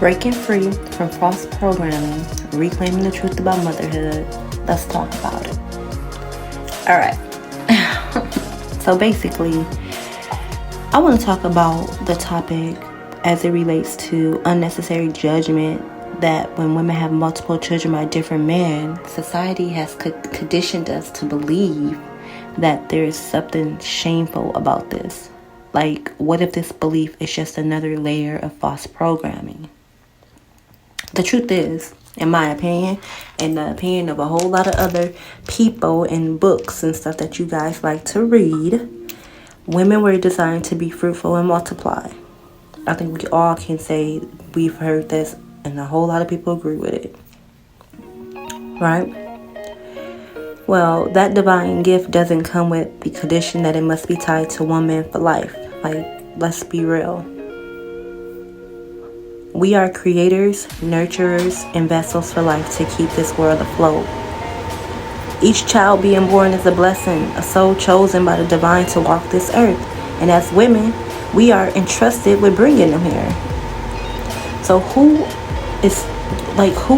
Breaking free from false programming, reclaiming the truth about motherhood. Let's talk about it. All right. So basically, I want to talk about the topic as it relates to unnecessary judgment that when women have multiple children by different men, society has conditioned us to believe that there's something shameful about this. Like, what if this belief is just another layer of false programming? The truth is, in my opinion, and the opinion of a whole lot of other people and books and stuff that you guys like to read, women were designed to be fruitful and multiply. I think we all can say we've heard this, and a whole lot of people agree with it. Right? Well, that divine gift doesn't come with the condition that it must be tied to one man for life. Like, let's be real. We are creators, nurturers, and vessels for life to keep this world afloat. Each child being born is a blessing, a soul chosen by the divine to walk this earth. And as women, we are entrusted with bringing them here. So who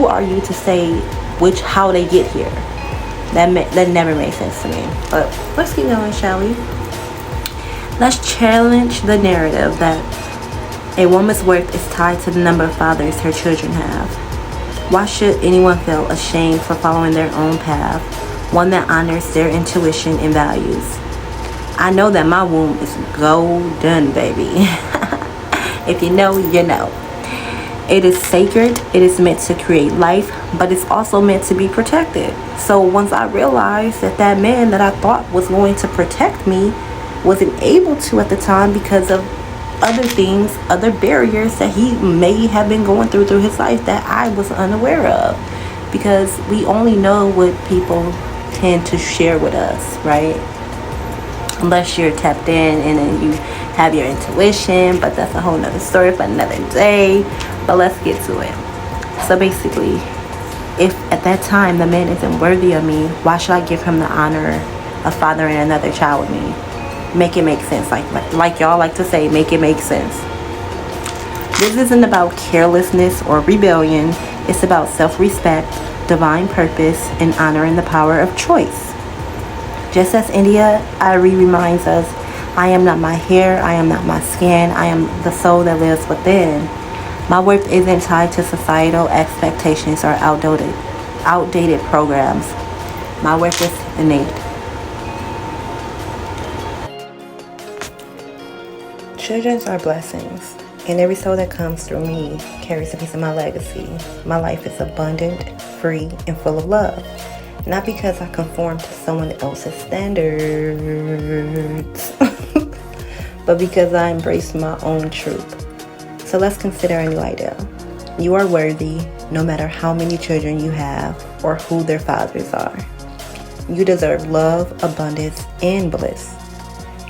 are you to say how they get here? That never made sense to me. But let's keep going, shall we? Let's challenge the narrative that a woman's worth is tied to the number of fathers her children have. Why should anyone feel ashamed for following their own path, one that honors their intuition and values? I know that my womb is golden, baby. If you know, you know. It is sacred, it is meant to create life, but it's also meant to be protected. So once I realized that man that I thought was going to protect me wasn't able to at the time because of other things, other barriers that he may have been going through his life that I was unaware of. Because we only know what people tend to share with us, right? Unless you're tapped in and then you have your intuition, but that's a whole nother story for another day. But let's get to it. So basically, if at that time the man isn't worthy of me, why should I give him the honor of fathering another child with me? Make it make sense. Like y'all like to say, make it make sense. This isn't about carelessness or rebellion. It's about self-respect, divine purpose, and honoring the power of choice. Just as India Ari reminds us, I am not my hair, I am not my skin, I am the soul that lives within. My worth isn't tied to societal expectations or outdated programs. My worth is innate. Children are blessings, and every soul that comes through me carries a piece of my legacy. My life is abundant, free, and full of love. Not because I conform to someone else's standards, but because I embrace my own truth. So let's consider a new idea. You are worthy, no matter how many children you have or who their fathers are. You deserve love, abundance, and bliss.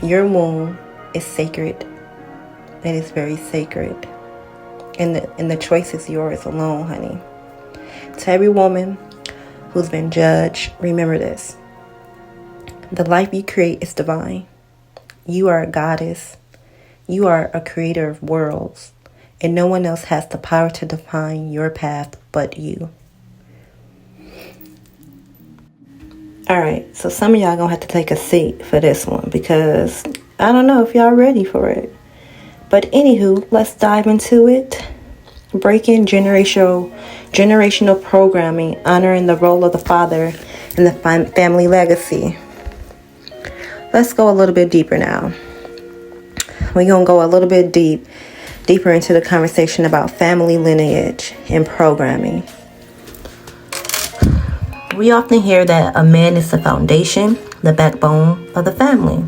Your womb is sacred. It is very sacred. And the choice is yours alone, honey. To every woman who's been judged, remember this. The life you create is divine. You are a goddess. You are a creator of worlds. And no one else has the power to define your path but you. Alright, so some of y'all gonna have to take a seat for this one because I don't know if y'all ready for it. But anywho, let's dive into it. Breaking generational programming, honoring the role of the father and the family legacy. Let's go a little bit deeper now. We're going to go a little bit deeper into the conversation about family lineage and programming. We often hear that a man is the foundation, the backbone of the family.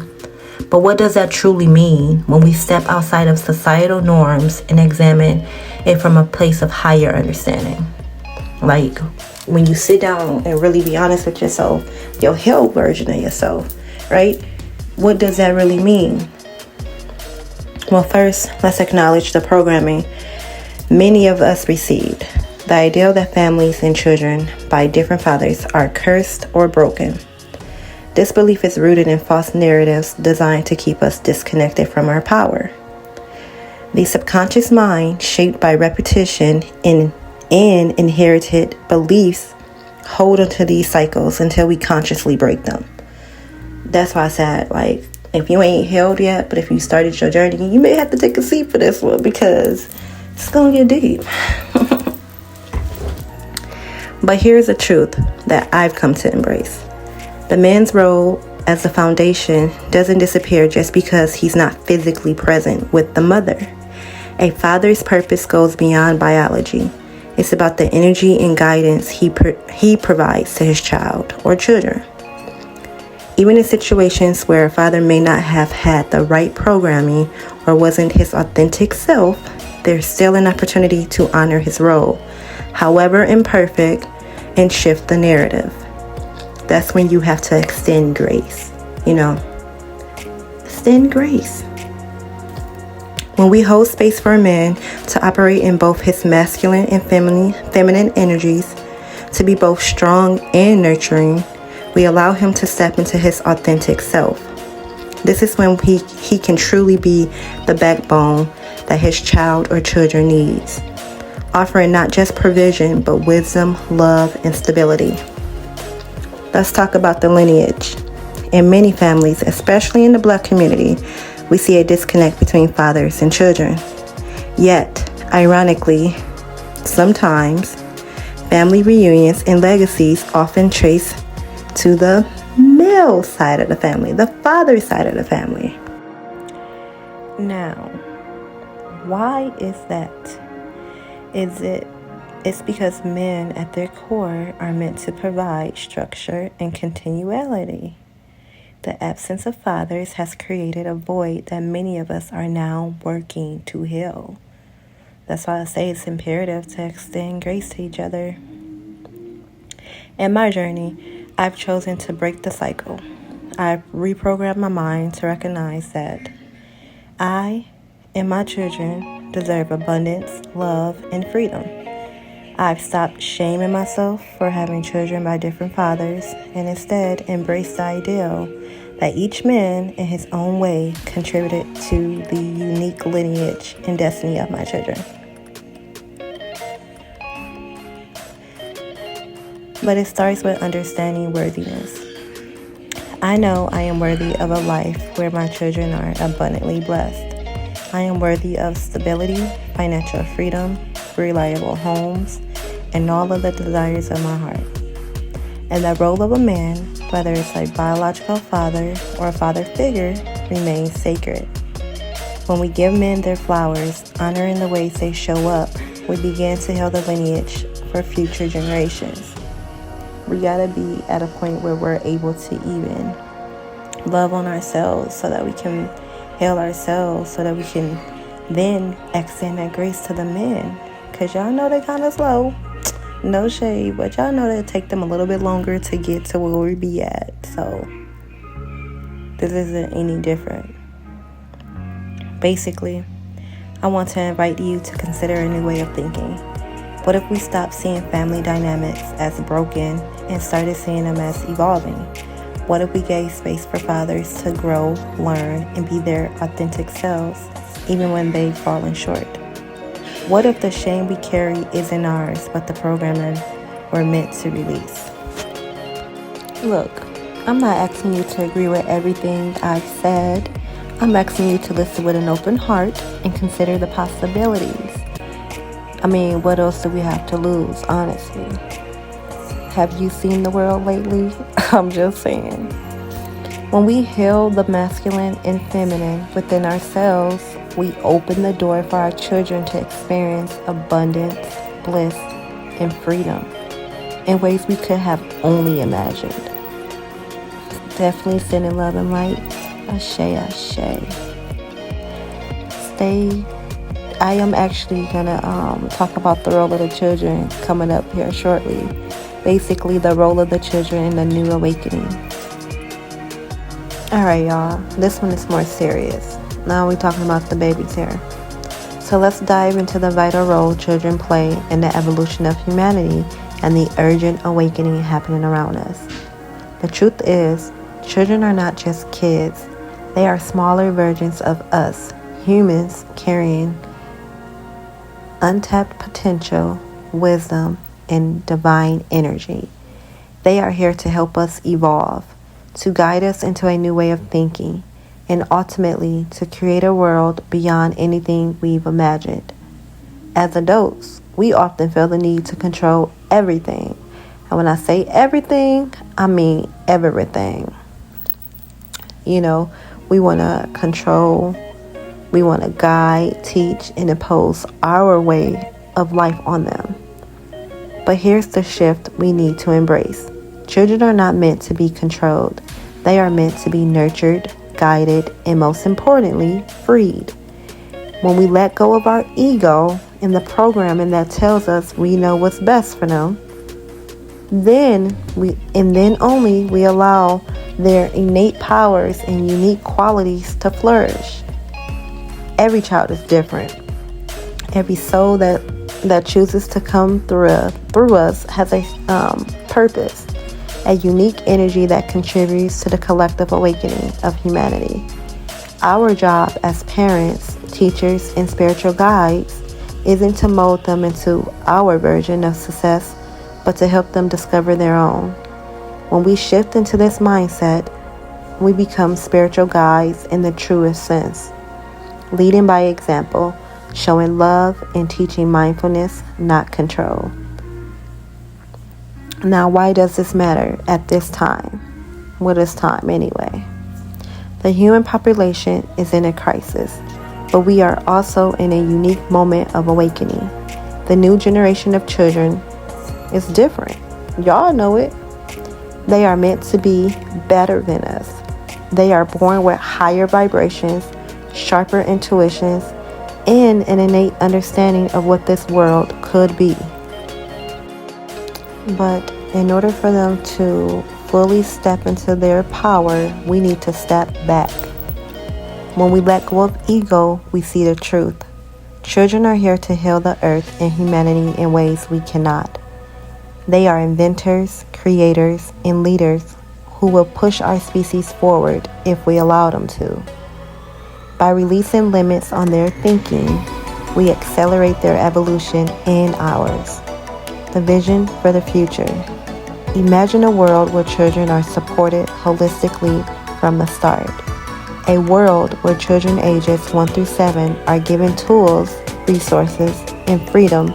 But what does that truly mean when we step outside of societal norms and examine it from a place of higher understanding? Like, when you sit down and really be honest with yourself, your hell version of yourself, right? What does that really mean? Well, first, let's acknowledge the programming many of us received. The idea that families and children by different fathers are cursed or broken. This belief is rooted in false narratives designed to keep us disconnected from our power. The subconscious mind, shaped by repetition and inherited beliefs, hold onto these cycles until we consciously break them. That's why I said, like, if you ain't healed yet, but if you started your journey, you may have to take a seat for this one because it's going to get deep. But here's the truth that I've come to embrace. The man's role as the foundation doesn't disappear just because he's not physically present with the mother. A father's purpose goes beyond biology. It's about the energy and guidance he provides to his child or children. Even in situations where a father may not have had the right programming or wasn't his authentic self, there's still an opportunity to honor his role, however imperfect, and shift the narrative. That's when you have to extend grace. Extend grace. When we hold space for a man to operate in both his masculine and feminine energies, to be both strong and nurturing, we allow him to step into his authentic self. This is when he can truly be the backbone that his child or children needs, offering not just provision, but wisdom, love, and stability. Let's talk about the lineage. In many families, especially in the Black community, we see a disconnect between fathers and children. Yet, ironically, sometimes family reunions and legacies often trace to the male side of the family, the father side of the family. Now, why is that? It's because men at their core are meant to provide structure and continuality. The absence of fathers has created a void that many of us are now working to heal. That's why I say it's imperative to extend grace to each other. In my journey, I've chosen to break the cycle. I've reprogrammed my mind to recognize that I and my children deserve abundance, love, and freedom. I've stopped shaming myself for having children by different fathers and instead embraced the ideal that each man in his own way contributed to the unique lineage and destiny of my children. But it starts with understanding worthiness. I know I am worthy of a life where my children are abundantly blessed. I am worthy of stability, financial freedom, reliable homes, and all of the desires of my heart. And the role of a man, whether it's a biological father or a father figure, remains sacred. When we give men their flowers, honoring the ways they show up, we begin to heal the lineage for future generations. We gotta be at a point where we're able to even love on ourselves so that we can heal ourselves, so that we can then extend that grace to the men. Because y'all know they're kind of slow. No shade, but y'all know it'll take them a little bit longer to get to where we be at. So this isn't any different. Basically, I want to invite you to consider a new way of thinking. What if we stopped seeing family dynamics as broken and started seeing them as evolving? What if we gave space for fathers to grow, learn, and be their authentic selves, even when they've fallen short? What if the shame we carry isn't ours, but the programming we're meant to release? Look, I'm not asking you to agree with everything I've said. I'm asking you to listen with an open heart and consider the possibilities. I mean, what else do we have to lose, honestly? Have you seen the world lately? I'm just saying. When we heal the masculine and feminine within ourselves, we open the door for our children to experience abundance, bliss, and freedom in ways we could have only imagined. Definitely sending love and light. Ashe, ashe. I am actually gonna talk about the role of the children coming up here shortly. Basically, the role of the children in the new awakening. Alright, y'all. This one is more serious. Now we're talking about the babies here. So let's dive into the vital role children play in the evolution of humanity and the urgent awakening happening around us. The truth is, children are not just kids. They are smaller versions of us, humans carrying untapped potential, wisdom, and divine energy. They are here to help us evolve, to guide us into a new way of thinking, and ultimately to create a world beyond anything we've imagined. As adults, we often feel the need to control everything. And when I say everything, I mean everything. We want to control, we want to guide, teach, and impose our way of life on them. But here's the shift we need to embrace. Children are not meant to be controlled. They are meant to be nurtured, guided, and most importantly, freed. When we let go of our ego and the programming that tells us we know what's best for them, then only we allow their innate powers and unique qualities to flourish. Every child is different. Every soul that chooses to come through us has a purpose, a unique energy that contributes to the collective awakening of humanity. Our job as parents, teachers, and spiritual guides isn't to mold them into our version of success, but to help them discover their own. When we shift into this mindset, we become spiritual guides in the truest sense, leading by example, showing love, and teaching mindfulness, not control. Now, why does this matter at this time? What is time anyway? The human population is in a crisis, but we are also in a unique moment of awakening. The new generation of children is different. Y'all know it. They are meant to be better than us. They are born with higher vibrations, sharper intuitions, and an innate understanding of what this world could be. But in order for them to fully step into their power, we need to step back. When we let go of ego, we see the truth. Children are here to heal the earth and humanity in ways we cannot. They are inventors, creators, and leaders who will push our species forward if we allow them to. By releasing limits on their thinking, we accelerate their evolution and ours. The vision for the future. Imagine a world where children are supported holistically from the start. A world where children ages 1 through 7 are given tools, resources, and freedom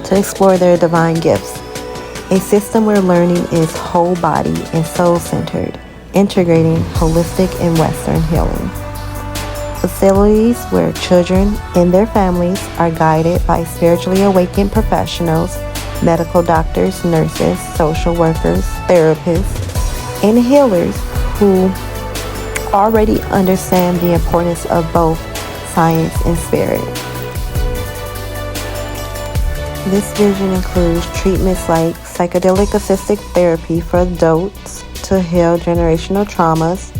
to explore their divine gifts. A system where learning is whole body and soul centered, integrating holistic and Western healing. Facilities where children and their families are guided by spiritually awakened professionals, medical doctors, nurses, social workers, therapists, and healers who already understand the importance of both science and spirit. This vision includes treatments like psychedelic-assisted therapy for adults to heal generational traumas,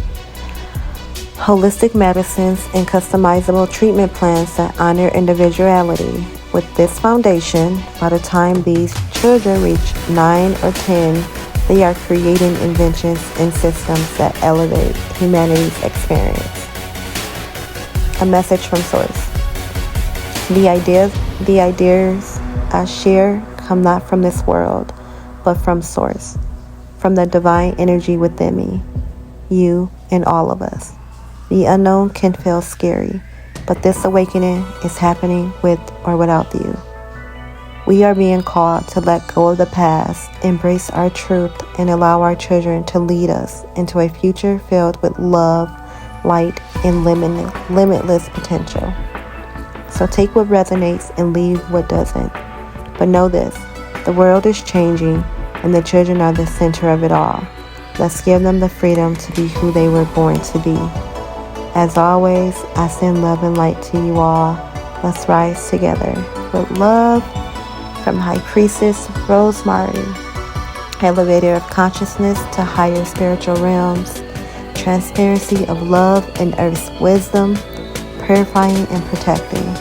holistic medicines, and customizable treatment plans that honor individuality. With this foundation, by the time these children reach 9 or 10, they are creating inventions and systems that elevate humanity's experience. A message from Source. The ideas I share come not from this world, but from Source, from the divine energy within me, you, and all of us. The unknown can feel scary, but this awakening is happening with or without you. We are being called to let go of the past, embrace our truth, and allow our children to lead us into a future filled with love, light, and limitless potential. So take what resonates and leave what doesn't. But know this, the world is changing and the children are the center of it all. Let's give them the freedom to be who they were born to be. As always, I send love and light to you all. Let's rise together with love from High Priestess Rosemary, elevator of consciousness to higher spiritual realms, transparency of love and earth's wisdom, purifying and protecting.